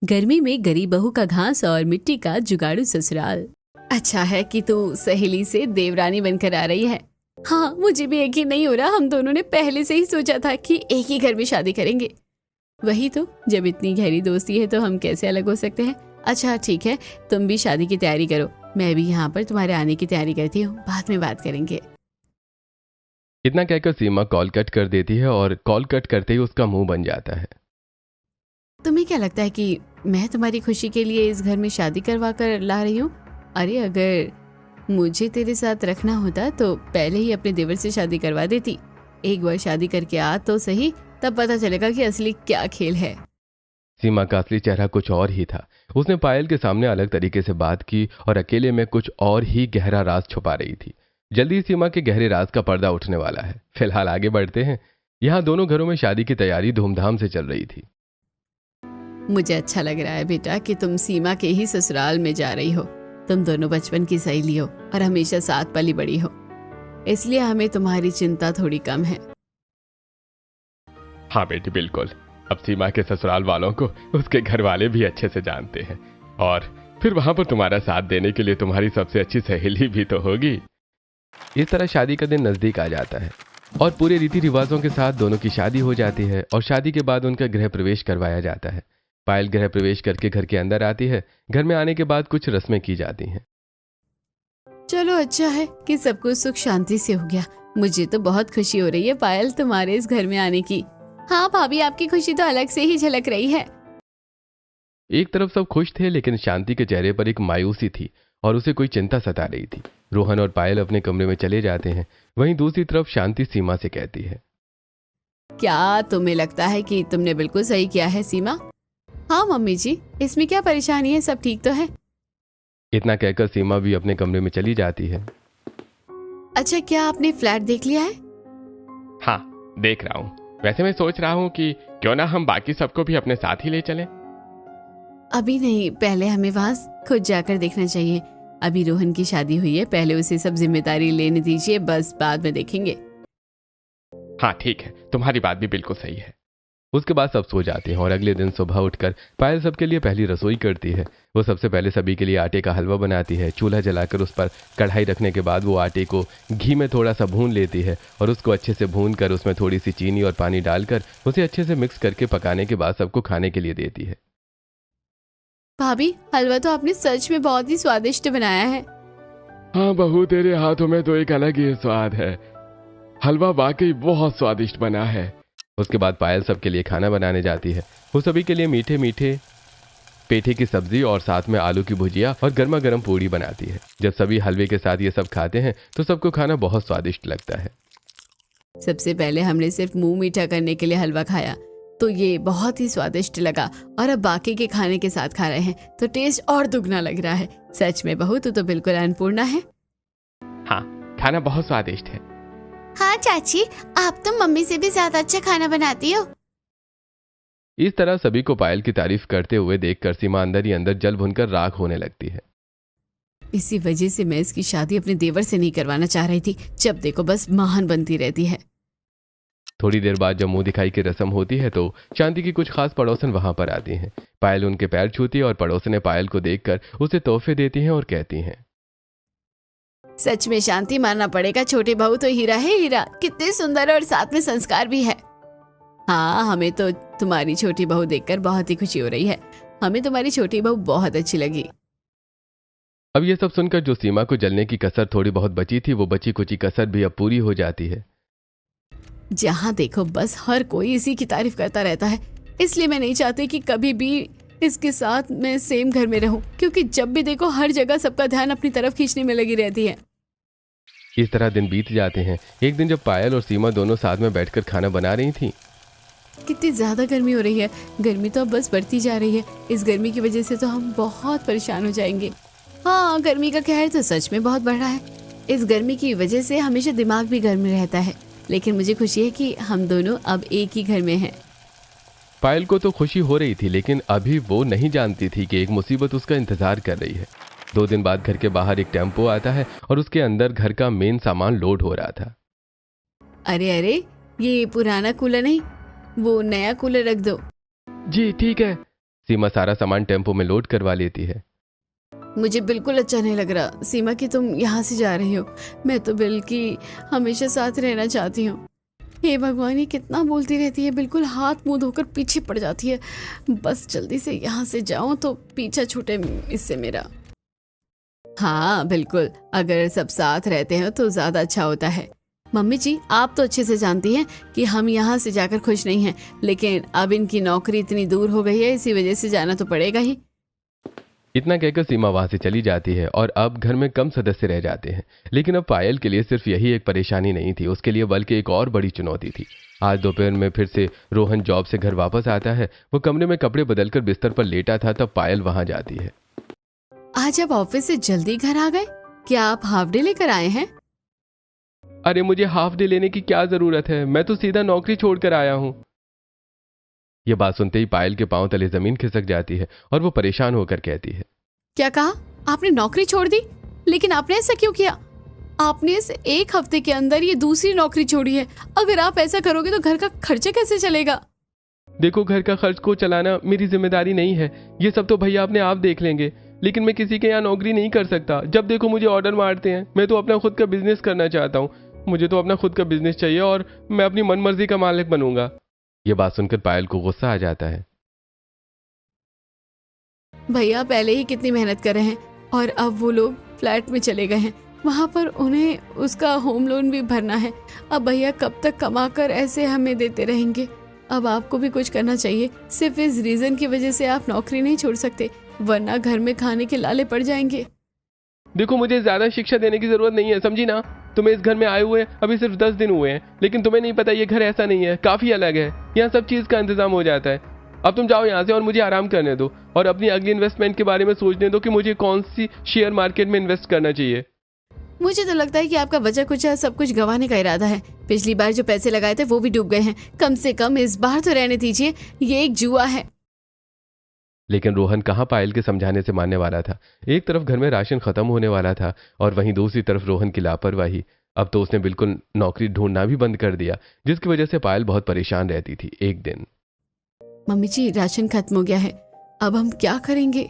गर्मी में गरीब बहू का घास और मिट्टी का जुगाड़ू ससुराल। अच्छा है कि तू सहेली से देवरानी बनकर आ रही है। हाँ, मुझे भी यकीन नहीं हो रहा, हम दोनों ने पहले से ही सोचा था कि एक ही घर में शादी करेंगे। वही तो, जब इतनी गहरी दोस्ती है तो हम कैसे अलग हो सकते हैं। अच्छा ठीक है, तुम भी शादी की तैयारी करो, मैं भी यहाँ पर तुम्हारे आने की तैयारी करती हूँ, बाद में बात करेंगे। इतना कहकर सीमा कॉल कट कर देती है और कॉल कट करते ही उसका मुंह बन जाता है। तुम्हें क्या लगता है कि मैं तुम्हारी खुशी के लिए इस घर में शादी करवा कर ला रही हूँ? अरे अगर मुझे तेरे साथ रखना होता तो पहले ही अपने देवर से शादी करवा देती। एक बार शादी करके आ तो सही, तब पता चलेगा कि असली क्या खेल है। सीमा का असली चेहरा कुछ और ही था। उसने पायल के सामने अलग तरीके से बात की और अकेले में कुछ और ही गहरा राज छुपा रही थी। जल्दी ही सीमा के गहरे राज का पर्दा उठने वाला है। फिलहाल आगे बढ़ते हैं। यहाँ दोनों घरों में शादी की तैयारी धूमधाम से चल रही थी। मुझे अच्छा लग रहा है बेटा कि तुम सीमा के ही ससुराल में जा रही हो। तुम दोनों बचपन की सहेली हो और हमेशा साथ पली बड़ी हो, इसलिए हमें तुम्हारी चिंता थोड़ी कम है। हाँ बेटी, बिल्कुल। अब सीमा के ससुराल वालों को उसके घर वाले भी अच्छे से जानते हैं और फिर वहां पर तुम्हारा साथ देने के लिए तुम्हारी सबसे अच्छी सहेली भी तो होगी। इस तरह शादी का दिन नजदीक आ जाता है और पूरे रीति रिवाजों के साथ दोनों की शादी हो जाती है और शादी के बाद उनका गृह प्रवेश करवाया जाता है। पायल गृह प्रवेश करके घर के अंदर आती है। घर में आने के बाद कुछ रस्में की जाती हैं। चलो अच्छा है कि सब कुछ सुख शांति से हो गया। मुझे तो बहुत खुशी हो रही है पायल तुम्हारे इस घर में आने की। हाँ भाभी, आपकी खुशी तो अलग से ही झलक रही है। एक तरफ सब खुश थे, लेकिन शांति के चेहरे पर एक मायूसी थी और उसे कोई चिंता सता रही थी। रोहन और पायल अपने कमरे में चले जाते हैं। वहीं दूसरी तरफ शांति सीमा से कहती है, क्या तुम्हें लगता है कि तुमने बिल्कुल सही किया है सीमा? हाँ मम्मी जी, इसमें क्या परेशानी है, सब ठीक तो है। इतना कहकर सीमा भी अपने कमरे में चली जाती है। अच्छा, क्या आपने फ्लैट देख लिया है? हाँ, देख रहा हूँ। वैसे मैं सोच रहा हूँ कि क्यों ना हम बाकी सबको भी अपने साथ ही ले चलें। अभी नहीं, पहले हमें वहाँ खुद जाकर देखना चाहिए। अभी रोहन की शादी हुई है, पहले उसे सब जिम्मेदारी लेने दीजिए, बस बाद में देखेंगे। हाँ ठीक है, तुम्हारी बात भी बिल्कुल सही है। उसके बाद सब सो जाते हैं और अगले दिन सुबह उठकर पायल सबके लिए पहली रसोई करती है। वो सबसे पहले सभी के लिए आटे का हलवा बनाती है। चूल्हा जलाकर उस पर कढ़ाई रखने के बाद वो आटे को घी में थोड़ा सा भून लेती है और उसको अच्छे से भून कर उसमें थोड़ी सी चीनी और पानी डालकर उसे अच्छे से मिक्स करके पकाने के बाद सबको खाने के लिए देती है। भाभी, हलवा तो आपने सच में बहुत ही स्वादिष्ट बनाया है। हाँ बहू, तेरे हाथों में तो एक अलग ही स्वाद है। हलवा वाकई बहुत स्वादिष्ट बना है। उसके बाद पायल सबके लिए खाना बनाने जाती है। वो सभी के लिए मीठे मीठे पेठे की सब्जी और साथ में आलू की भुजिया और गर्मा गर्म पूड़ी बनाती है। जब सभी हलवे के साथ ये सब खाते हैं तो सबको खाना बहुत स्वादिष्ट लगता है। सबसे पहले हमने सिर्फ मुंह मीठा करने के लिए हलवा खाया तो ये बहुत ही स्वादिष्ट लगा, और अब बाकी के खाने के साथ खा रहे हैं तो टेस्ट और दुगना लग रहा है। सच में बहू, तू तो बिल्कुल अन्नपूर्णा है। हाँ, खाना बहुत स्वादिष्ट है। हाँ चाची, आप तो मम्मी से भी ज्यादा अच्छा खाना बनाती हो। इस तरह सभी को पायल की तारीफ करते हुए देखकर सीमा अंदर ही अंदर जल भुनकर राख होने लगती है। इसी वजह से मैं इसकी शादी अपने देवर से नहीं करवाना चाह रही थी। जब देखो बस महान बनती रहती है। थोड़ी देर बाद जब मुंह दिखाई की रस्म होती है तो शांति की कुछ खास पड़ोसन वहां पर आती हैं। पायल उनके पैर छूती है और पड़ोसने पायल को देखकर उसे तोहफे देती हैं और कहती हैं, सच में शांति मानना पड़ेगा, छोटी बहू तो हीरा है हीरा, कितने सुंदर और साथ में संस्कार भी है। हाँ, हमें तो तुम्हारी छोटी बहू देखकर बहुत ही खुशी हो रही है। हमें तुम्हारी छोटी बहू बहुत अच्छी लगी। अब ये सब सुनकर जो सीमा को जलने की कसर थोड़ी बहुत बची थी, वो बची कुची कसर भी अब पूरी हो जाती है। जहाँ देखो बस हर कोई इसी की तारीफ करता रहता है, इसलिए मैं नहीं चाहती कि कभी भी इसके साथ मैं सेम घर में रहूं, क्योंकि जब भी देखो हर जगह सबका ध्यान अपनी तरफ खींचने में लगी रहती है। इस तरह दिन बीत जाते हैं। एक दिन जब पायल और सीमा दोनों साथ में बैठकर खाना बना रही थी। कितनी ज्यादा गर्मी हो रही है। गर्मी तो अब बस बढ़ती जा रही है। इस गर्मी की वजह से तो हम बहुत परेशान हो जाएंगे। हाँ, गर्मी का कहर तो सच में बहुत बढ़ रहा है। इस गर्मी की वजह से हमेशा दिमाग भी गर्म रहता है, लेकिन मुझे खुशी है कि हम दोनों अब एक ही घर में हैं। पायल को तो खुशी हो रही थी, लेकिन अभी वो नहीं जानती थी कि एक मुसीबत उसका इंतजार कर रही है। 2 दिन बाद घर के बाहर एक टेम्पो आता है और उसके अंदर घर का मेन सामान लोड हो रहा था। अरे अरे, ये पुराना कूलर नहीं, वो नया कूलर रख दो। जी ठीक है। सीमा सारा सामान टेम्पो में लोड करवा लेती है। मुझे बिल्कुल अच्छा नहीं लग रहा सीमा कि तुम यहाँ से जा रही हो। मैं तो बिल की हमेशा साथ रहना चाहती हूँ। हे भगवान, ये कितना बोलती रहती है, बिल्कुल हाथ मुंह धोकर पीछे पड़ जाती है। बस जल्दी से यहाँ से जाऊं तो पीछा छूटे इससे मेरा। हाँ बिल्कुल, अगर सब साथ रहते हैं तो ज्यादा अच्छा होता है। मम्मी जी, आप तो अच्छे से जानती हैं कि हम यहाँ से जाकर खुश नहीं हैं, लेकिन अब इनकी नौकरी इतनी दूर हो गई है, इसी वजह से जाना तो पड़ेगा ही। इतना कहकर सीमा वहां से चली जाती है और अब घर में कम सदस्य रह जाते हैं। लेकिन अब पायल के लिए सिर्फ यही एक परेशानी नहीं थी, उसके लिए बल्कि एक और बड़ी चुनौती थी। आज दोपहर में फिर से रोहन जॉब से घर वापस आता है। वो कमरे में कपड़े बदलकर बिस्तर पर लेटा था, तब पायल वहां जाती है। आज आप ऑफिस से जल्दी घर आ गए? क्या आप हाफ डे लेकर आए हैं? अरे मुझे हाफ डे लेने की क्या जरूरत है, मैं तो सीधा नौकरी छोड़कर आया हूँ। यह बात सुनते ही पायल के पांव तले जमीन खिसक जाती है और वो परेशान होकर कहती है, क्या कहा? आपने नौकरी छोड़ दी? लेकिन आपने ऐसा क्यों किया? आपने इस एक हफ्ते के अंदर ये दूसरी नौकरी छोड़ी है। अगर आप ऐसा करोगे तो घर का खर्चा कैसे चलेगा? देखो, घर का खर्च को चलाना मेरी जिम्मेदारी नहीं है, ये सब तो भैया अपने आप देख लेंगे। लेकिन मैं किसी के यहाँ नौकरी नहीं कर सकता। जब देखो मुझे ऑर्डर मारते हैं। मैं तो अपना खुद का बिजनेस करना चाहता हूँ। मुझे तो अपना खुद का बिजनेस चाहिए और मैं अपनी मनमर्जी का मालिक बनूंगा। यह बात सुनकर पायल को गुस्सा आ जाता है। भैया पहले ही कितनी मेहनत कर रहे हैं और अब वो लोग फ्लैट में चले गए हैं, वहां पर उन्हें उसका होम लोन भी भरना है। अब भैया कब तक कमाकर ऐसे हमें देते रहेंगे? अब आपको भी कुछ करना चाहिए। सिर्फ इस रीजन की वजह से आप नौकरी नहीं छोड़ सकते, वरना घर में खाने के लाले पड़ जाएंगे। देखो, मुझे ज्यादा शिक्षा देने की जरूरत नहीं है, समझी ना। तुम्हें इस घर में आए हुए अभी सिर्फ 10 दिन हुए हैं, लेकिन तुम्हें नहीं पता ये घर ऐसा नहीं है, काफी अलग है। यहाँ सब चीज का इंतजाम हो जाता है। अब तुम जाओ यहाँ से और मुझे आराम करने दो और अपनी अगली इन्वेस्टमेंट के बारे में सोचने दो कि मुझे कौन सी शेयर मार्केट में इन्वेस्ट करना चाहिए। मुझे तो लगता है कि आपका बचा कुचा सब कुछ गंवाने का इरादा है। पिछली बार जो पैसे लगाए थे वो भी डूब गए हैं। कम से कम इस बार तो रहने दीजिए, ये एक जुआ है। लेकिन रोहन कहाँ पायल के समझाने से मानने वाला था। एक तरफ घर में राशन खत्म होने वाला था और वहीं दूसरी तरफ रोहन की लापरवाही। अब तो उसने बिल्कुल नौकरी ढूंढना भी बंद कर दिया, जिसकी वजह से पायल बहुत परेशान रहती थी। एक दिन, मम्मी जी, राशन खत्म हो गया है, अब हम क्या करेंगे?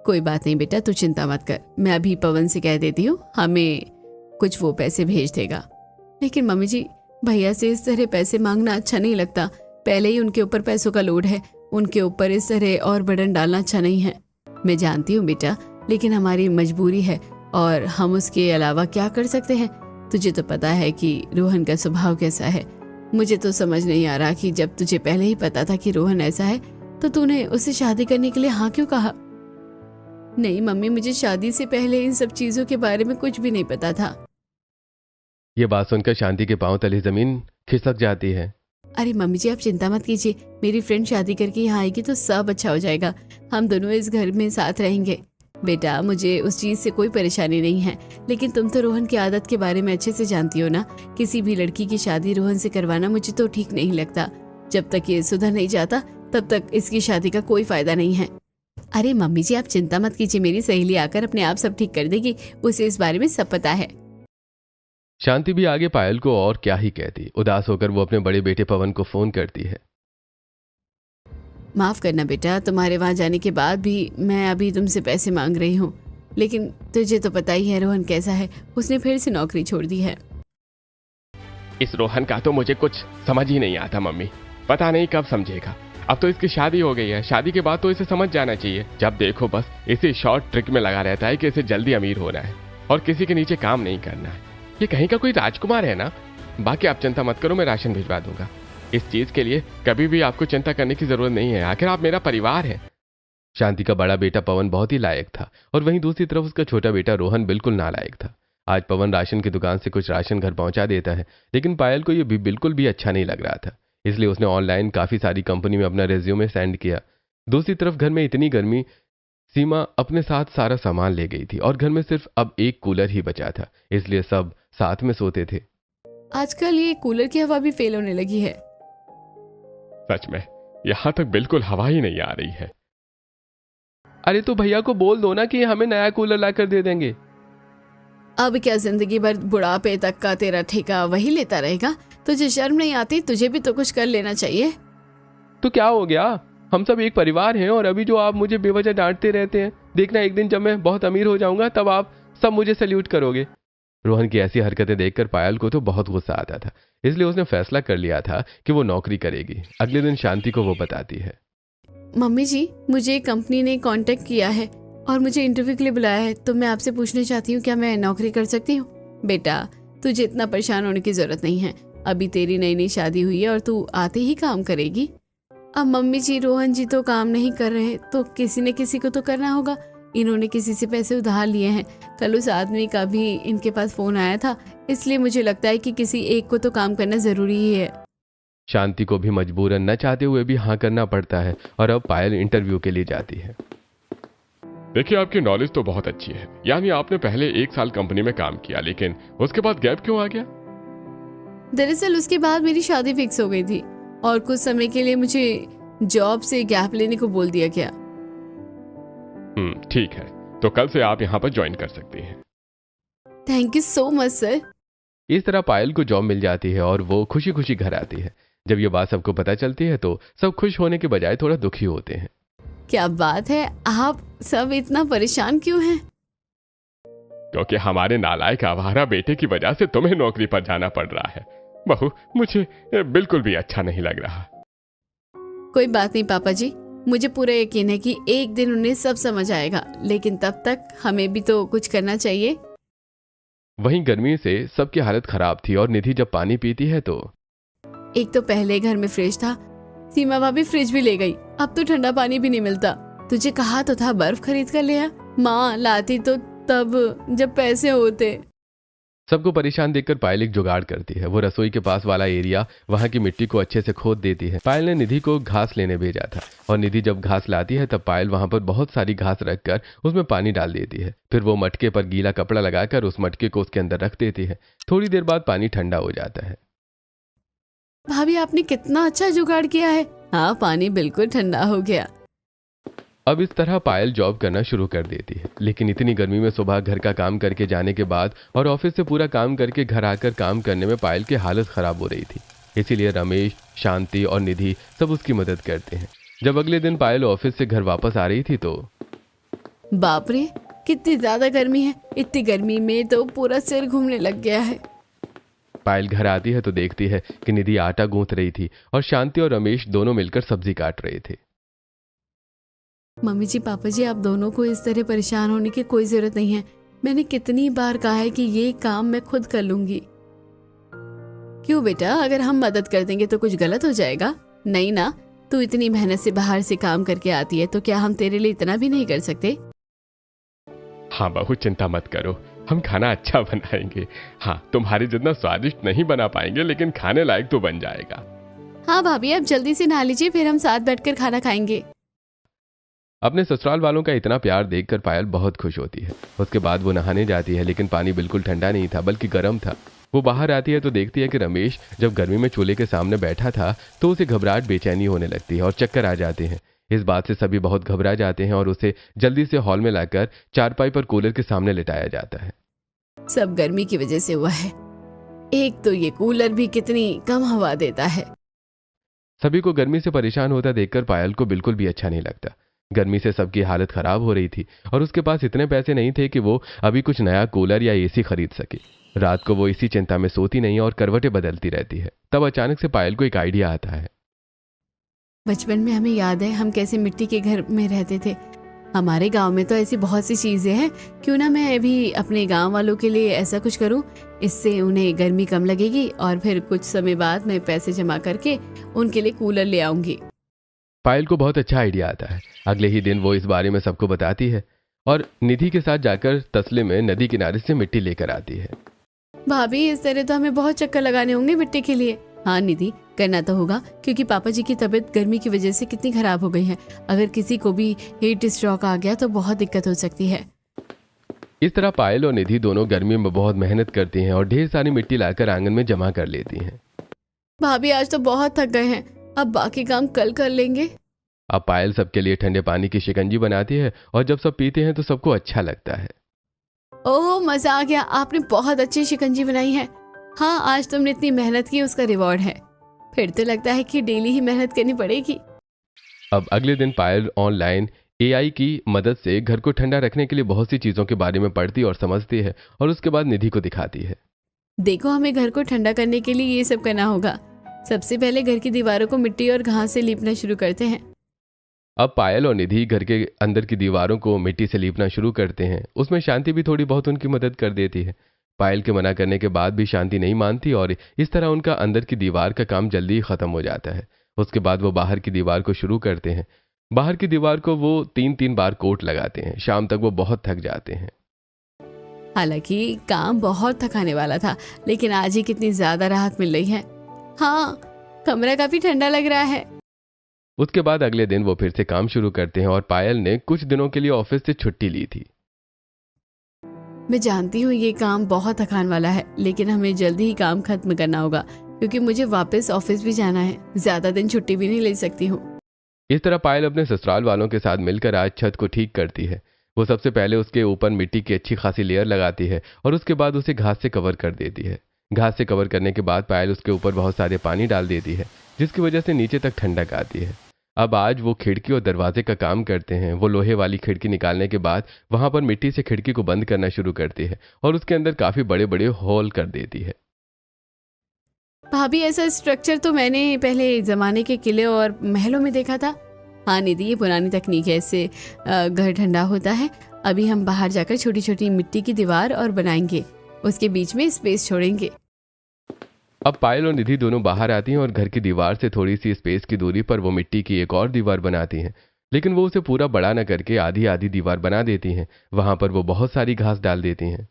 कोई बात नहीं बेटा, तू चिंता मत कर। मैं अभी पवन से कह देती हूँ, हमें कुछ वो पैसे भेज देगा। लेकिन मम्मी जी, भैया से इस तरह पैसे मांगना अच्छा नहीं लगता। पहले ही उनके ऊपर पैसों का लोड है, उनके ऊपर इस तरह और बर्डन डालना अच्छा नहीं है। मैं जानती हूँ बेटा, लेकिन हमारी मजबूरी है और हम उसके अलावा क्या कर सकते हैं? तुझे तो पता है कि रोहन का स्वभाव कैसा है। मुझे तो समझ नहीं आ रहा कि जब तुझे पहले ही पता था कि रोहन ऐसा है तो तूने उससे शादी करने के लिए हाँ क्यों कहा? नहीं मम्मी, मुझे शादी से पहले इन सब चीजों के बारे में कुछ भी नहीं पता था। ये बात सुनकर शांति के पांव तले जमीन खिसक जाती है। अरे मम्मी जी, आप चिंता मत कीजिए। मेरी फ्रेंड शादी करके यहाँ आएगी तो सब अच्छा हो जाएगा। हम दोनों इस घर में साथ रहेंगे। बेटा, मुझे उस चीज से कोई परेशानी नहीं है, लेकिन तुम तो रोहन की आदत के बारे में अच्छे से जानती हो ना। किसी भी लड़की की शादी रोहन से करवाना मुझे तो ठीक नहीं लगता। जब तक ये सुधर नहीं जाता तब तक इसकी शादी का कोई फायदा नहीं है। अरे मम्मी जी, आप चिंता मत कीजिए, मेरी सहेली आकर अपने आप सब ठीक कर देगी। उसे इस बारे में सब पता है। शांति भी आगे पायल को और क्या ही कहती। उदास होकर वो अपने बड़े बेटे पवन को फोन करती है। माफ करना बेटा, तुम्हारे वहां जाने के बाद भी मैं अभी तुमसे पैसे मांग रही हूँ, लेकिन तुझे तो पता ही है रोहन कैसा है। उसने फिर से नौकरी छोड़ दी है। इस रोहन का तो मुझे कुछ समझ ही नहीं आता मम्मी। पता नहीं कब समझेगा। अब तो इसकी शादी हो गई है, शादी के बाद तो इसे समझ जाना चाहिए। जब देखो बस इसे शॉर्ट ट्रिक में लगा रहता है कि इसे जल्दी अमीर होना है और किसी के नीचे काम नहीं करना है। ये कहीं का कोई राजकुमार है ना। बाकी आप चिंता मत करो, मैं राशन भिजवा दूंगा। इस चीज के लिए कभी भी आपको चिंता करने की जरूरत नहीं है, आखिर आप मेरा परिवार है। शांति का बड़ा बेटा पवन बहुत ही लायक था और वहीं दूसरी तरफ उसका छोटा बेटा रोहन बिल्कुल नालायक था। आज पवन राशन की दुकान से कुछ राशन घर पहुंचा देता है, लेकिन पायल को यह भी बिल्कुल भी अच्छा नहीं लग रहा था। इसलिए उसने ऑनलाइन काफी सारी कंपनी में अपना रेज्यूमे सेंड किया। दूसरी तरफ घर में इतनी गर्मी, सीमा अपने साथ सारा सामान ले गई थी और घर में सिर्फ अब एक कूलर ही बचा था, इसलिए सब साथ में सोते थे। आजकल ये कूलर की हवा भी फेल होने लगी है। सच में यहां तक बिल्कुल हवा ही नहीं आ रही है। अरे तो भैया को बोल दो ना कि हमें नया कूलर लाकर दे देंगे। अब क्या जिंदगी भर बुढ़ापे तक का तेरा ठेका वही लेता रहेगा? तुझे शर्म नहीं आती? तुझे भी तो कुछ कर लेना चाहिए। तो क्या हो गया? हम सब एक परिवार हैं, और अभी जो आप मुझे बेवजह डांटते रहते हैं, देखना एक दिन जब मैं बहुत अमीर हो जाऊंगा तब आप सब मुझे सैल्यूट करोगे। रोहन की ऐसी हरकतें देखकर पायल को तो बहुत गुस्सा आता था, इसलिए उसने फैसला कर लिया था कि वो नौकरी करेगी। अगले दिन शांति को वो बताती है, मम्मी जी, मुझे कंपनी ने कांटेक्ट किया है और मुझे इंटरव्यू के लिए बुलाया है, तो मैं आपसे पूछना चाहती हूँ क्या मैं नौकरी कर सकती हूँ? बेटा, तुझे इतना परेशान होने की जरूरत नहीं है, अभी तेरी नई नई शादी हुई है और तू आते ही काम करेगी। अब मम्मी जी, रोहन जी तो काम नहीं कर रहे तो किसी न किसी को तो करना होगा। इन्होंने किसी से पैसे उधार लिए हैं। कल उस आदमी का भी इनके पास फोन आया था, इसलिए मुझे लगता है कि किसी एक को तो काम करना जरूरी ही है। शांति को भी मजबूरन न चाहते हुए भी हाँ करना पड़ता है, और अब पायल इंटरव्यू के लिए जाती है। देखिए, आपकी नॉलेज तो बहुत अच्छी है, यानी आपने पहले 1 साल कंपनी में काम किया, लेकिन उसके बाद गैप क्यों आ गया? दरअसल उसके बाद मेरी शादी फिक्स हो गई थी और कुछ समय के लिए मुझे जॉब से गैप लेने को बोल दिया गया। ठीक है, तो कल से आप यहाँ पर ज्वाइन कर सकती हैं। Thank you so much sir. इस तरह पायल को जॉब मिल जाती है और वो खुशी खुशी घर आती है। जब ये बात सबको पता चलती है तो सब खुश होने के बजाय थोड़ा दुखी होते हैं। क्या बात है, आप सब इतना परेशान क्यों हैं? क्योंकि हमारे नालायक आवारा बेटे की वजह से तुम्हें नौकरी पर जाना पड़ रहा है। बहू, मुझे बिल्कुल भी अच्छा नहीं लग रहा। कोई बात नहीं पापा जी, मुझे पूरा यकीन है कि एक दिन उन्हें सब समझ आएगा, लेकिन तब तक हमें भी तो कुछ करना चाहिए। वहीं गर्मी से सबकी हालत खराब थी, और निधि जब पानी पीती है तो एक तो पहले घर में फ्रिज था, सीमा भाभी फ्रिज भी ले गई, अब तो ठंडा पानी भी नहीं मिलता। तुझे कहा तो था बर्फ खरीद कर ले आ, माँ लाती तो तब जब पैसे होते। सबको परेशान देखकर पायल एक जुगाड़ करती है। वो रसोई के पास वाला एरिया, वहां की मिट्टी को अच्छे से खोद देती है। पायल ने निधि को घास लेने भेजा था, और निधि जब घास लाती है तब पायल वहां पर बहुत सारी घास रखकर उसमें पानी डाल देती है। फिर वो मटके पर गीला कपड़ा लगाकर उस मटके को उसके अंदर रख देती है। थोड़ी देर बाद पानी ठंडा हो जाता है। भाभी, आपने कितना अच्छा जुगाड़ किया है। हाँ, पानी बिल्कुल ठंडा हो गया। अब इस तरह पायल जॉब करना शुरू कर देती है, लेकिन इतनी गर्मी में सुबह घर का काम करके जाने के बाद और ऑफिस से पूरा काम करके घर आकर काम करने में पायल की हालत खराब हो रही थी। इसीलिए रमेश, शांति और निधि सब उसकी मदद करते हैं। जब अगले दिन पायल ऑफिस से घर वापस आ रही थी तो बाप रे, कितनी ज्यादा गर्मी है। इतनी गर्मी में तो पूरा सिर घूमने लग गया है। पायल घर आती है तो देखती है कि निधि आटा गूंथ रही थी और शांति और रमेश दोनों मिलकर सब्जी काट रहे थे। मम्मी जी, पापा जी, आप दोनों को इस तरह परेशान होने की कोई जरूरत नहीं है। मैंने कितनी बार कहा है कि ये काम मैं खुद कर लूंगी। क्यों बेटा, अगर हम मदद कर देंगे तो कुछ गलत हो जाएगा? नहीं ना, तू इतनी मेहनत से बाहर से काम करके आती है, तो क्या हम तेरे लिए इतना भी नहीं कर सकते? हाँ बहू, चिंता मत करो, हम खाना अच्छा बनाएंगे। हाँ, तुम्हारे जितना स्वादिष्ट नहीं बना पाएंगे, लेकिन खाने लायक तो बन जाएगा। हाँ भाभी, अब जल्दी से नहा लीजिए, फिर हम साथ बैठकर खाना खाएंगे। अपने ससुराल वालों का इतना प्यार देखकर पायल बहुत खुश होती है। उसके बाद वो नहाने जाती है, लेकिन पानी बिल्कुल ठंडा नहीं था, बल्कि गर्म था। वो बाहर आती है तो देखती है कि रमेश जब गर्मी में चूल्हे के सामने बैठा था तो उसे घबराहट, बेचैनी होने लगती है और चक्कर आ जाते हैं। इस बात से सभी बहुत घबरा जाते हैं और उसे जल्दी से हॉल में लाकर चारपाई पर कूलर के सामने लिटाया जाता है। सब गर्मी की वजह से हुआ है। एक तो ये कूलर भी कितनी कम हवा देता है। सभी को गर्मी से परेशान होता देखकर पायल को बिल्कुल भी अच्छा नहीं लगता। गर्मी से सबकी हालत खराब हो रही थी और उसके पास इतने पैसे नहीं थे कि वो अभी कुछ नया कूलर या एसी खरीद सके। रात को वो इसी चिंता में सोती नहीं और करवटें बदलती रहती है। तब अचानक से पायल को एक आइडिया आता है। बचपन में हमें याद है हम कैसे मिट्टी के घर में रहते थे। हमारे गांव में तो ऐसी बहुत सी चीजें हैं, क्यों ना मैं अभी अपने गांव वालों के लिए ऐसा कुछ करूं। इससे उन्हें गर्मी कम लगेगी और फिर कुछ समय बाद मैं पैसे जमा करके उनके लिए कूलर ले आऊंगी। पायल को बहुत अच्छा आइडिया आता है। अगले ही दिन वो इस बारे में सबको बताती है और निधि के साथ जाकर तसले में नदी किनारे से मिट्टी लेकर आती है। भाभी, इस तरह तो हमें बहुत चक्कर लगाने होंगे मिट्टी के लिए। हाँ निधि, करना तो होगा, क्योंकि पापा जी की तबीयत गर्मी की वजह से कितनी खराब हो गई है। अगर किसी को भी हीट स्ट्रोक आ गया तो बहुत दिक्कत हो सकती है। इस तरह पायल और निधि दोनों गर्मी में बहुत मेहनत करती हैं और ढेर सारी मिट्टी लाकर आंगन में जमा कर लेती हैं। भाभी, आज तो बहुत थक गए हैं, अब बाकी काम कल कर लेंगे। अब पायल सबके लिए ठंडे पानी की शिकंजी बनाती है और जब सब पीते हैं तो सबको अच्छा लगता है। ओह, मजा आ गया, आपने बहुत अच्छी शिकंजी बनाई है। हाँ, आज तुमने इतनी मेहनत की, उसका रिवॉर्ड है। फिर तो लगता है कि डेली ही मेहनत करनी पड़ेगी। अब अगले दिन पायल ऑनलाइन एआई की मदद से घर को ठंडा रखने के लिए बहुत सी चीजों के बारे में पढ़ती और समझती है और उसके बाद निधि को दिखाती है। देखो, हमें घर को ठंडा करने के लिए ये सब करना होगा। सबसे पहले घर की दीवारों को मिट्टी और घास से लीपना शुरू करते हैं। अब पायल और निधि घर के अंदर की दीवारों को मिट्टी से लीपना शुरू करते हैं। उसमें शांति भी थोड़ी बहुत उनकी मदद कर देती है। पायल के मना करने के बाद भी शांति नहीं मानती और इस तरह उनका अंदर की दीवार का काम जल्दी ही खत्म हो जाता है। उसके बाद वो बाहर की दीवार को शुरू करते हैं। बाहर की दीवार को वो 3-3 बार कोट लगाते हैं। शाम तक वो बहुत थक जाते हैं। हालांकि काम बहुत थकाने वाला था, लेकिन आज ही कितनी ज्यादा राहत मिल रही है। हाँ, कमरा काफी ठंडा लग रहा है। उसके बाद अगले दिन वो फिर से काम शुरू करते हैं और पायल ने कुछ दिनों के लिए ऑफिस से छुट्टी ली थी। मैं जानती हूँ ये काम बहुत थकान वाला है, लेकिन हमें जल्दी ही काम खत्म करना होगा क्योंकि मुझे वापस ऑफिस भी जाना है। ज्यादा दिन छुट्टी भी नहीं ले सकती हूँ। इस तरह पायल अपने ससुराल वालों के साथ मिलकर आज छत को ठीक करती है। वो सबसे पहले उसके ऊपर मिट्टी की अच्छी खासी लेयर लगाती है और उसके बाद उसे घास से कवर कर देती है। घास से कवर करने के बाद पायल उसके ऊपर बहुत सारे पानी डाल देती है, जिसकी वजह से नीचे तक ठंडक आती है। अब आज वो खिड़की और दरवाजे का काम करते हैं। वो लोहे वाली खिड़की निकालने के बाद वहां पर मिट्टी से खिड़की को बंद करना शुरू करती है और उसके अंदर काफी बड़े बड़े होल कर देती है। भाभी, ऐसा स्ट्रक्चर तो मैंने पहले जमाने के किले और महलों में देखा था। हाँ निधि, ये पुरानी तकनीक है, इससे घर ठंडा होता है। अभी हम बाहर जाकर छोटी छोटी मिट्टी की दीवार और बनाएंगे, उसके बीच में स्पेस छोड़ेंगे। अब पायल और निधि दोनों बाहर आती हैं और घर की दीवार से थोड़ी सी स्पेस की दूरी पर वो मिट्टी की एक और दीवार बनाती हैं, लेकिन वो उसे पूरा बड़ा न करके आधी आधी दीवार बना देती हैं। वहां पर वो बहुत सारी घास डाल देती हैं।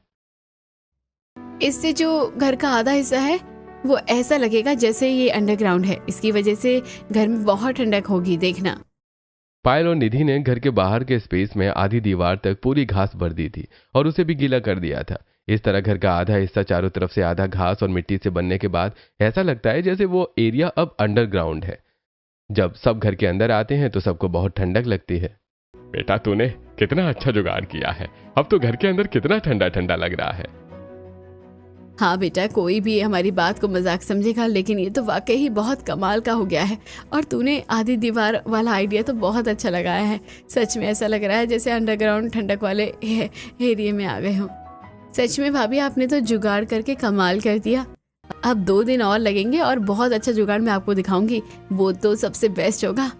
इससे जो घर का आधा हिस्सा है वो ऐसा लगेगा जैसे ये अंडरग्राउंड है। इसकी वजह से घर में बहुत ठंडक होगी, देखना। पायल और निधि ने घर के बाहर के स्पेस में आधी दीवार तक पूरी घास भर दी थी और उसे भी गीला कर दिया था। इस तरह घर का आधा हिस्सा चारों तरफ से आधा घास और मिट्टी से बनने के बाद ऐसा लगता है जैसे वो एरिया अब अंडरग्राउंड है। जब सब घर के अंदर आते हैं तो सबको बहुत ठंडक लगती है। बेटा, तूने कितना अच्छा जुगाड़ किया है। अब तो घर के अंदर कितना ठंडा ठंडा लग रहा है। हाँ बेटा, कोई भी हमारी बात को मजाक समझेगा, लेकिन ये तो वाकई ही बहुत कमाल का हो गया है। और तूने आधी दीवार वाला आइडिया तो बहुत अच्छा लगाया है। सच में ऐसा लग रहा है जैसे अंडरग्राउंड ठंडक वाले एरिया में आ गए हों। सच में भाभी, आपने तो जुगाड़ करके कमाल कर दिया। अब 2 दिन और लगेंगे और बहुत अच्छा जुगाड़ मैं आपको दिखाऊंगी। वो तो सबसे बेस्ट होगा।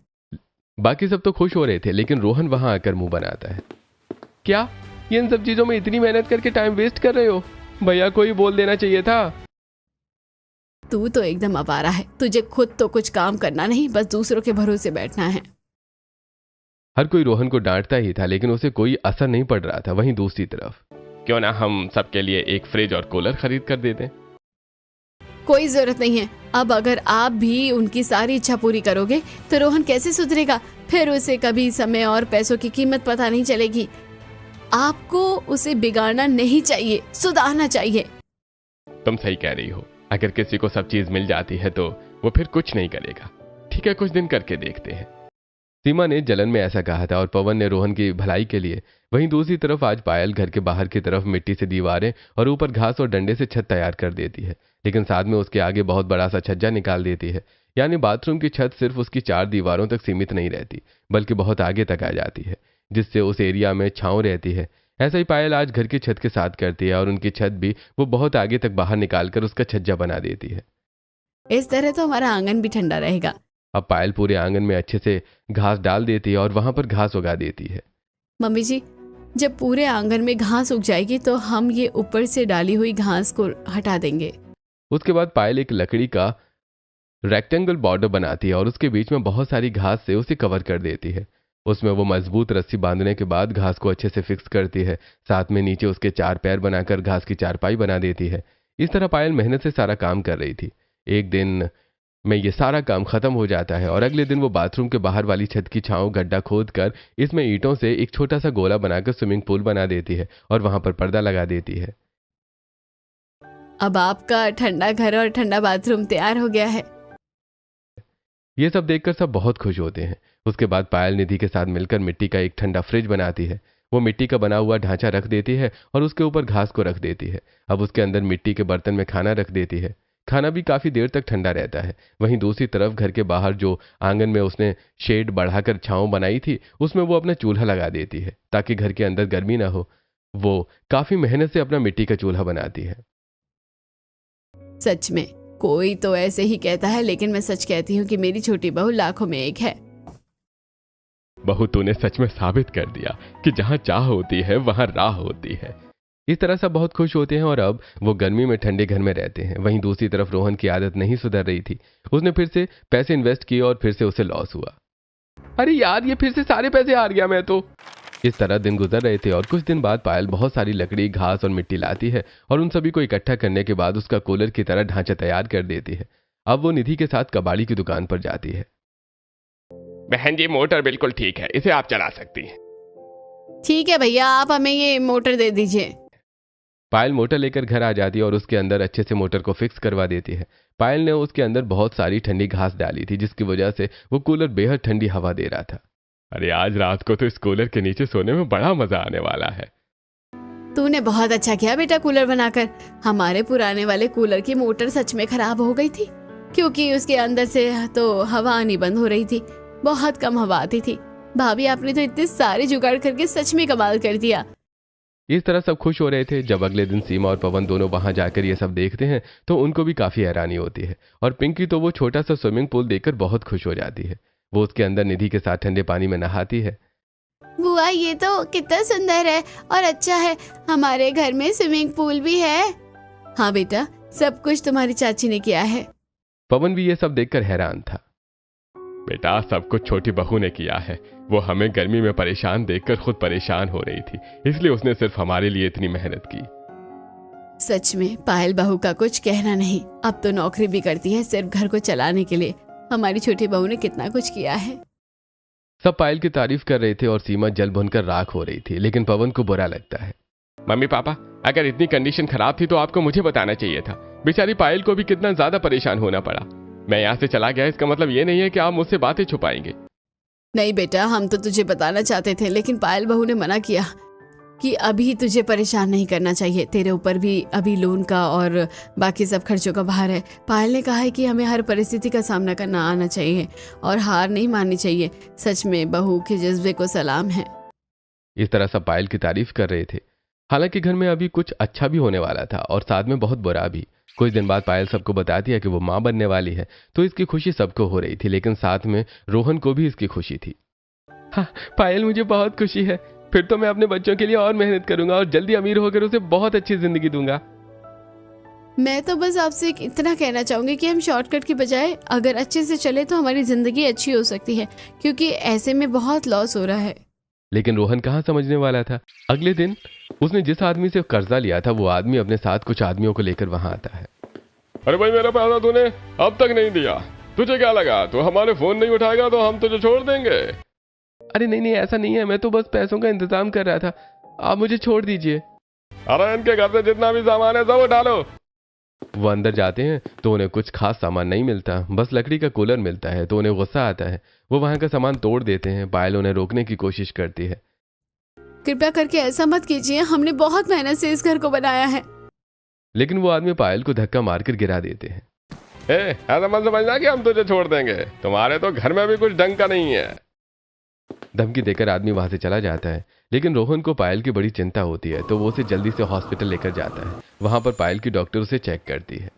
बाकी सब तो खुश हो रहे थे, लेकिन रोहन वहां आकर मुंह बनाता है। क्या इन सब चीजों में इतनी मेहनत करके टाइम वेस्ट कर रहे हो? भैया को ही बोल देना चाहिए था। तू तो एकदम आवारा है। तुझे खुद तो कुछ काम करना नहीं, बस दूसरों के भरोसे बैठना है। हर कोई रोहन को डांटता ही था, लेकिन उसे कोई असर नहीं पड़ रहा था। वहीं दूसरी तरफ, क्यों ना हम सबके लिए एक फ्रिज और कूलर खरीद कर दे दें? कोई जरूरत नहीं है। अब अगर आप भी उनकी सारी इच्छा पूरी करोगे तो रोहन कैसे सुधरेगा? फिर उसे कभी समय और पैसों की कीमत पता नहीं चलेगी। आपको उसे बिगाड़ना नहीं चाहिए, सुधारना चाहिए। तुम सही कह रही हो। अगर किसी को सब चीज मिल जाती है तो वो फिर कुछ नहीं करेगा। ठीक है, कुछ दिन करके देखते हैं। सीमा ने जलन में ऐसा कहा था और पवन ने रोहन की भलाई के लिए। वहीं दूसरी तरफ आज पायल घर के बाहर की तरफ मिट्टी से दीवारें और ऊपर घास और डंडे से छत तैयार कर देती है, लेकिन साथ में उसके आगे बहुत बड़ा सा छज्जा निकाल देती है। यानी बाथरूम की छत सिर्फ उसकी 4 दीवारों तक सीमित नहीं रहती, बल्कि बहुत आगे तक आ जाती है, जिससे उस एरिया में छांव रहती है। ऐसा ही पायल आज घर की छत के साथ करती है और उनकी छत भी वो बहुत आगे तक बाहर निकालकर उसका छज्जा बना देती है। इस तरह तो हमारा आंगन भी ठंडा रहेगा। अब पायल पूरे आंगन में अच्छे से घास डाल देती है और वहां पर घास उगा देती है। मम्मी जी, जब पूरे आंगन में घास उग जाएगी तो हम ये ऊपर से डाली हुई घास को हटा देंगे। उसके बाद पायल एक लकड़ी का रेक्टेंगल बॉर्डर बनाती है और उसके बीच में बहुत सारी घास से उसे कवर कर देती है। उसमें वो मजबूत रस्सी बांधने के बाद घास को अच्छे से फिक्स करती है। साथ में नीचे उसके 4 पैर बनाकर घास की चारपाई बना देती है। इस तरह पायल मेहनत से सारा काम कर रही थी। एक दिन में ये सारा काम खत्म हो जाता है और अगले दिन वो बाथरूम के बाहर वाली छत की छांव गड्ढा खोद कर इसमें ईंटों से एक छोटा सा गोला बनाकर स्विमिंग पूल बना देती है और वहां पर पर्दा लगा देती है। अब आपका ठंडा घर और ठंडा बाथरूम तैयार हो गया है। ये सब देखकर सब बहुत खुश होते हैं। उसके बाद पायल निधि के साथ मिलकर मिट्टी का एक ठंडा फ्रिज बनाती है। वो मिट्टी का बना हुआ ढांचा रख देती है और उसके ऊपर घास को रख देती है। अब उसके अंदर मिट्टी के बर्तन में खाना रख देती है। खाना भी काफी देर तक ठंडा रहता है। वहीं दूसरी तरफ घर के बाहर जो आंगन में उसने शेड बढ़ाकर छांव बनाई थी, उसमें वो अपना चूल्हा लगा देती है ताकि घर के अंदर गर्मी ना हो। वो काफी मेहनत से अपना मिट्टी का चूल्हा बनाती है। सच में कोई तो ऐसे ही कहता है, लेकिन मैं सच कहती हूँ कि मेरी छोटी बहू लाखों में एक है। बहू, तूने सच में साबित कर दिया कि जहां चाह होती है वहां राह होती है। इस तरह सब बहुत खुश होते हैं और अब वो गर्मी में ठंडे घर में रहते हैं। वहीं दूसरी तरफ रोहन की आदत नहीं सुधर रही थी। उसने फिर से पैसे इन्वेस्ट किए और फिर से उसे लॉस हुआ। अरे यार, ये फिर से सारे पैसे हार गया मैं तो। इस तरह दिन गुजर रहे थे और कुछ दिन बाद पायल बहुत सारी लकड़ी, घास और मिट्टी लाती है और उन सभी को इकट्ठा करने के बाद उसका कूलर की तरह ढांचा तैयार कर देती है। अब वो निधि के साथ कबाड़ी की दुकान पर जाती है। बहन जी, मोटर बिल्कुल ठीक है, इसे आप चला सकती हैं। ठीक है भैया, आप हमें ये मोटर दे दीजिए। पायल मोटर लेकर घर आ जाती है और उसके अंदर अच्छे से मोटर को फिक्स करवा देती है। पायल ने उसके अंदर बहुत सारी ठंडी घास डाली थी, जिसकी वजह से वो कूलर बेहद ठंडी हवा दे रहा था। अरे आज रात को तो इस कूलर के नीचे सोने में बड़ा मजा आने वाला है। तूने बहुत अच्छा किया बेटा कूलर बनाकर। हमारे पुराने वाले कूलर की मोटर सच में खराब हो गई थी, क्योंकि उसके अंदर से तो हवा आनी बंद हो रही थी। बहुत कम हवा आती थी। भाभी, आपने तो इतने सारे जुगाड़ करके सच में कमाल कर दिया। इस तरह सब खुश हो रहे थे। जब अगले दिन सीमा और पवन दोनों वहां जाकर ये सब देखते हैं तो उनको भी काफी हैरानी होती है। और पिंकी तो वो छोटा सा स्विमिंग पूल देखकर बहुत खुश हो जाती है। वो उसके अंदर निधि के साथ ठंडे पानी में नहाती है। बुआ, ये तो कितना सुंदर है और अच्छा है। हमारे घर में स्विमिंग पूल भी है। हाँ बेटा, सब कुछ तुम्हारी चाची ने किया है। पवन भी ये सब देखकर हैरान था। बेटा, सब कुछ छोटी बहू ने किया है। वो हमें गर्मी में परेशान देखकर खुद परेशान हो रही थी, इसलिए उसने सिर्फ हमारे लिए इतनी मेहनत की। सच में पायल बहू का कुछ कहना नहीं। अब तो नौकरी भी करती है सिर्फ घर को चलाने के लिए। हमारी छोटी बहू ने कितना कुछ किया है। सब पायल की तारीफ कर रहे थे और सीमा जल भुनकर राख हो रही थी, लेकिन पवन को बुरा लगता है। मम्मी पापा, अगर इतनी कंडीशन खराब थी तो आपको मुझे बताना चाहिए था। बेचारी पायल को भी कितना ज्यादा परेशान होना पड़ा। मैं यहाँ से चला गया, इसका मतलब ये नहीं है कि आप मुझसे बातें छुपाएंगे। नहीं बेटा, हम तो तुझे बताना चाहते थे, लेकिन पायल बहू ने मना किया कि अभी तुझे परेशान नहीं करना चाहिए। तेरे ऊपर भी अभी लोन का और बाकी सब खर्चों का भार है। पायल ने कहा है कि हमें हर परिस्थिति का सामना करना आना चाहिए और हार नहीं माननी चाहिए। सच में बहू के जज्बे को सलाम है। इस तरह सब पायल की तारीफ कर रहे थे। हालांकि घर में अभी कुछ अच्छा भी होने वाला था और साथ में बहुत बुरा भी। कुछ दिन बाद पायल सबको बताती है कि वो माँ बनने वाली है, तो इसकी खुशी सबको हो रही थी, लेकिन साथ में रोहन को भी इसकी खुशी थी। हाँ पायल, मुझे बहुत खुशी है। फिर तो मैं अपने बच्चों के लिए और मेहनत करूंगा और जल्दी अमीर होकर उसे बहुत अच्छी जिंदगी दूंगा। मैं तो बस आपसे इतना कहना चाहूंगी कि हम शॉर्टकट की बजाय अगर अच्छे से चले तो हमारी जिंदगी अच्छी हो सकती है, क्योंकि ऐसे में बहुत लॉस हो रहा है। लेकिन रोहन कहाँ समझने वाला था। अगले दिन उसने जिस आदमी से कर्जा लिया था वो आदमी अपने साथ कुछ आदमियों को लेकर वहां आता है। अरे भाई, मेरा पैसा तूने अब तक नहीं दिया। तुझे क्या लगा तू हमारे फोन नहीं उठाएगा तो हम तुझे छोड़ देंगे? अरे नहीं, ऐसा नहीं है, मैं तो बस पैसों का इंतजाम कर रहा था, आप मुझे छोड़ दीजिए। अरे इनके घर से जितना भी सामान है सब उठा लो। वो अंदर जाते हैं तो उन्हें कुछ खास सामान नहीं मिलता, बस लकड़ी का कूलर मिलता है। तो उन्हें गुस्सा आता है। वो वहां का सामान तोड़ देते हैं। पायल उन्हें रोकने की कोशिश करती है। कृपया करके ऐसा मत कीजिए, हमने बहुत मेहनत से इस घर को बनाया है। लेकिन वो आदमी पायल को धक्का मारकर गिरा देते हैं। ऐसा मत समझना कि हम तुझे छोड़ देंगे, तुम्हारे तो घर में भी कुछ ढंग का नहीं है। धमकी देकर आदमी वहां से चला जाता है। लेकिन रोहन को पायल की बड़ी चिंता होती है, तो वो उसे जल्दी से हॉस्पिटल लेकर जाता है। वहां पर पायल की डॉक्टर उसे चेक करती है।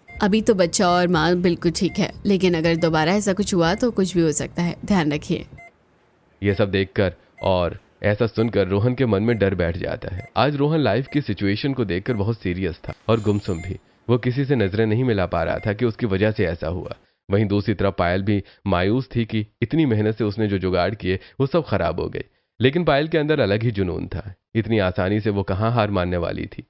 अभी तो बच्चा और माँ बिल्कुल ठीक है, लेकिन अगर दोबारा ऐसा कुछ हुआ तो कुछ भी हो सकता है, ध्यान रखिए। ये सब देखकर और ऐसा सुनकर रोहन के मन में डर बैठ जाता है। आज रोहन लाइफ की सिचुएशन को देखकर बहुत सीरियस था और गुमसुम भी। वो किसी से नजरें नहीं मिला पा रहा था कि उसकी वजह से ऐसा हुआ। वहीं दूसरी तरफ पायल भी मायूस थी कि इतनी मेहनत से उसने जो जुगाड़ किए वो सब खराब हो गए। लेकिन पायल के अंदर अलग ही जुनून था। इतनी आसानी से वो कहाँ हार मानने वाली थी।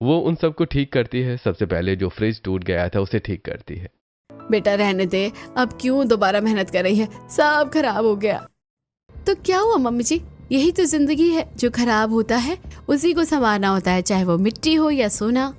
वो उन सबको ठीक करती है। सबसे पहले जो फ्रिज टूट गया था उसे ठीक करती है। बेटा रहने दे, अब क्यों दोबारा मेहनत कर रही है, सब खराब हो गया। तो क्या हुआ मम्मी जी, यही तो जिंदगी है, जो खराब होता है उसी को संवारना होता है, चाहे वो मिट्टी हो या सोना।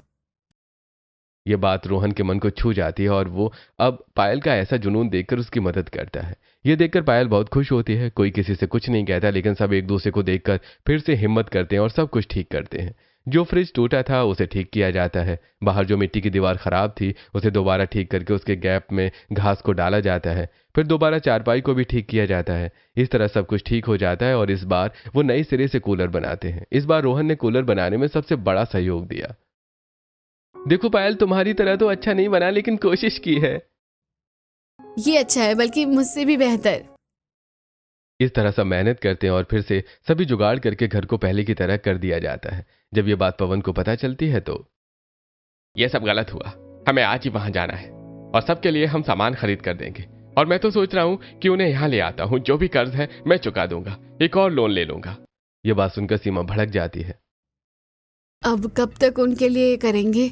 ये बात रोहन के मन को छू जाती है और वो अब पायल का ऐसा जुनून देखकर उसकी मदद करता है। ये देखकर पायल बहुत खुश होती है। कोई किसी से कुछ नहीं कहता, लेकिन सब एक दूसरे को देखकर फिर से हिम्मत करते हैं और सब कुछ ठीक करते हैं। जो फ्रिज टूटा था उसे ठीक किया जाता है, बाहर जो मिट्टी की दीवार खराब थी उसे दोबारा ठीक करके उसके गैप में घास को डाला जाता है, फिर दोबारा चारपाई को भी ठीक किया जाता है। इस तरह सब कुछ ठीक हो जाता है और इस बार वो नए सिरे से कूलर बनाते हैं। इस बार रोहन ने कूलर बनाने में सबसे बड़ा सहयोग दिया। देखो पायल, तुम्हारी तरह तो अच्छा नहीं बना लेकिन कोशिश की है। ये अच्छा है, बल्कि मुझसे भी बेहतर। इस तरह सब मेहनत करते हैं और फिर से सभी जुगाड़ करके घर को पहले की तरह कर दिया जाता है। जब ये बात पवन को पता चलती है तो ये सब गलत हुआ, हमें आज ही वहां जाना है और सबके लिए हम सामान खरीद कर देंगे। और मैं तो सोच रहा हूं कि उन्हें यहां ले आता हूं, जो भी कर्ज है मैं चुका दूंगा, एक और लोन ले लूंगा। ये बात सुनकर सीमा भड़क जाती है। अब कब तक उनके लिए करेंगे?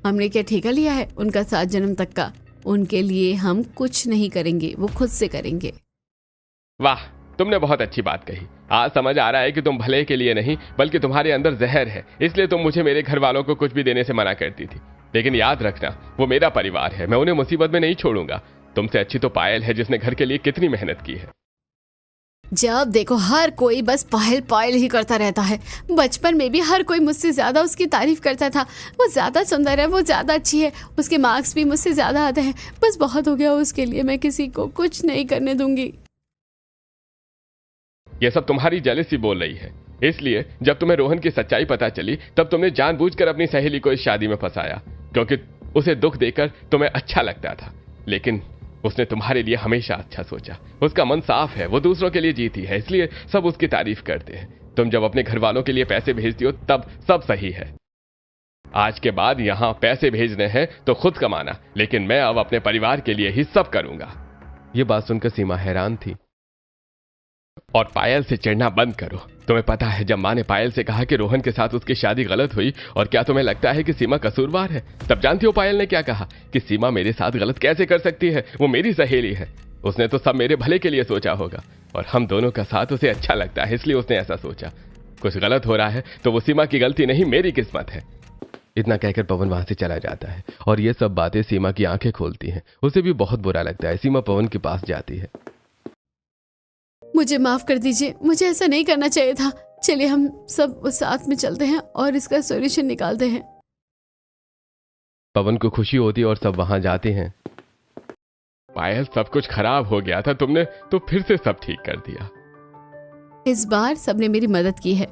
हमने क्या ठेका लिया है उनका 7 जन्म तक का? उनके लिए हम कुछ नहीं करेंगे, वो खुद से करेंगे। वाह, तुमने बहुत अच्छी बात कही। आज समझ आ रहा है कि तुम भले के लिए नहीं बल्कि तुम्हारे अंदर जहर है, इसलिए तुम मुझे मेरे घर वालों को कुछ भी देने से मना करती थी। लेकिन याद रखना, वो मेरा परिवार है, मैं उन्हें मुसीबत में नहीं छोड़ूंगा। तुमसे अच्छी तो पायल है जिसने घर के लिए कितनी मेहनत की है। जब देखो हर कोई बस पायल पायल ही करता रहता है। बचपन में भी हर कोई मुझसे ज्यादा उसकी तारीफ करता था। वो ज्यादा सुंदर है, वो ज्यादा अच्छी है, उसके मार्क्स भी मुझसे ज्यादा आते हैं। बस बहुत हो गया उसके लिए, मैं किसी को कुछ नहीं करने दूंगी। ये सब तुम्हारी जेलसी बोल रही है। इसलिए जब तुम्हें रोहन की सच्चाई पता चली तब तुमने जानबूझकर अपनी सहेली को इस शादी में फंसाया, क्योंकि उसे दुख देकर तुम्हें अच्छा लगता था। लेकिन उसने तुम्हारे लिए हमेशा अच्छा सोचा। उसका मन साफ है, वो दूसरों के लिए जीती है, इसलिए सब उसकी तारीफ करते हैं। तुम जब अपने घर वालों के लिए पैसे भेजती हो तब सब सही है। आज के बाद यहां पैसे भेजने हैं तो खुद कमाना, लेकिन मैं अब अपने परिवार के लिए ही सब करूंगा। यह बात सुनकर सीमा हैरान थी। और पायल से चिढ़ना बंद करो। तुम्हें पता है जब माँ ने पायल से कहा कि रोहन के साथ उसकी शादी गलत हुई, और क्या तुम्हें लगता है कि सीमा कसूरवार है? तब जानती हो पायल ने क्या कहा कि सीमा मेरे साथ गलत कैसे कर सकती है, वो मेरी सहेली है। उसने तो सब मेरे भले के लिए सोचा होगा और हम दोनों का साथ उसे अच्छा लगता है, इसलिए उसने ऐसा सोचा। कुछ गलत हो रहा है तो वो सीमा की गलती नहीं, मेरी किस्मत है। इतना कहकर पवन वहां से चला जाता है और ये सब बातें सीमा की आंखें खोलती हैं। उसे भी बहुत बुरा लगता है। सीमा पवन के पास जाती है। मुझे माफ कर दीजिए, मुझे ऐसा नहीं करना चाहिए था। चलिए हम सब साथ में चलते हैं और इसका सॉल्यूशन निकालते हैं। पवन को खुशी होती है और सब वहां जाते हैं। पायल, सब कुछ खराब हो गया था, तुमने तो फिर से सब ठीक कर दिया। इस बार सबने मेरी मदद की है,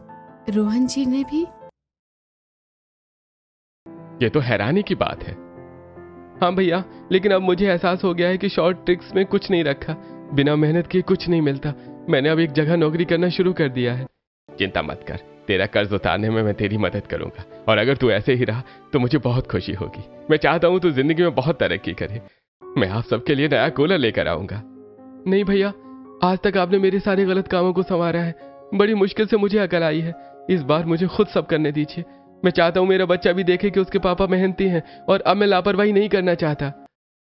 रोहन जी ने भी। ये तो हैरानी की बात है। हाँ भैया, लेकिन अब मुझे एहसास हो गया है कि शॉर्ट ट्रिक्स में कुछ नहीं रखा। बिना मेहनत किए कुछ नहीं मिलता। मैंने अब एक जगह नौकरी करना शुरू कर दिया है। चिंता मत कर, तेरा कर्ज उतारने में मैं तेरी मदद करूंगा। और अगर तू ऐसे ही रहा तो मुझे बहुत खुशी होगी। मैं चाहता हूं तू जिंदगी में बहुत तरक्की करे। मैं आप सबके लिए नया कूलर लेकर आऊंगा। नहीं भैया, आज तक आपने मेरे सारे गलत कामों को संवारा है। बड़ी मुश्किल से मुझे अकल आई है। इस बार मुझे खुद सब करने दीजिए। मैं चाहता हूं मेरा बच्चा भी देखे कि उसके पापा मेहनती हैं और अब मैं लापरवाही नहीं करना चाहता।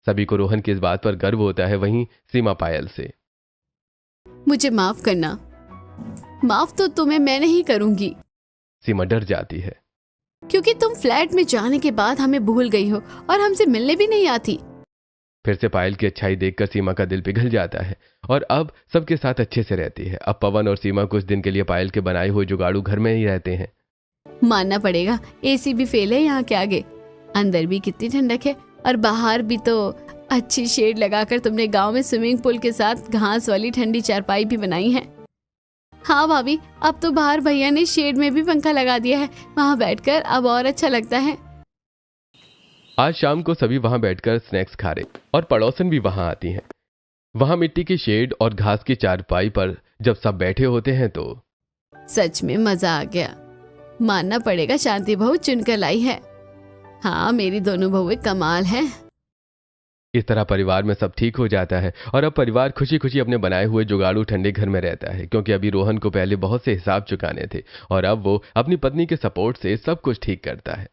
सभी को रोहन की इस बात पर गर्व होता है, वहीं सीमा पायल से। मुझे माफ करना। माफ तो तुम्हें मैं नहीं करूंगी। सीमा डर जाती है, क्योंकि तुम फ्लैट में जाने के बाद हमें भूल गई हो और हमसे मिलने भी नहीं आती। फिर से पायल की अच्छाई देखकर सीमा का दिल पिघल जाता है और अब सबके साथ अच्छे से रहती है। अब पवन और सीमा कुछ दिन के लिए पायल के बनाए हुए जुगाड़ू घर में ही रहते हैं। मानना पड़ेगा, एसी भी फेल है यहाँ के आगे। अंदर भी कितनी ठंडक है और बाहर भी तो अच्छी शेड लगाकर तुमने गांव में स्विमिंग पूल के साथ घास वाली ठंडी चारपाई भी बनाई है। हाँ भाभी, अब तो बाहर भैया ने शेड में भी पंखा लगा दिया है, वहाँ बैठकर अब और अच्छा लगता है। आज शाम को सभी वहां बैठकर स्नैक्स खा रहे और पड़ोसन भी वहां आती हैं। वहां मिट्टी की शेड और घास की चारपाई पर जब सब बैठे होते हैं तो सच में मजा आ गया। मानना पड़ेगा, शांति बहू चुनकर लाई है। हाँ, मेरी दोनों बहुएं कमाल है। इस तरह परिवार में सब ठीक हो जाता है और अब परिवार खुशी खुशी अपने बनाए हुए जुगाड़ू ठंडे घर में रहता है, क्योंकि अभी रोहन को पहले बहुत से हिसाब चुकाने थे और अब वो अपनी पत्नी के सपोर्ट से सब कुछ ठीक करता है।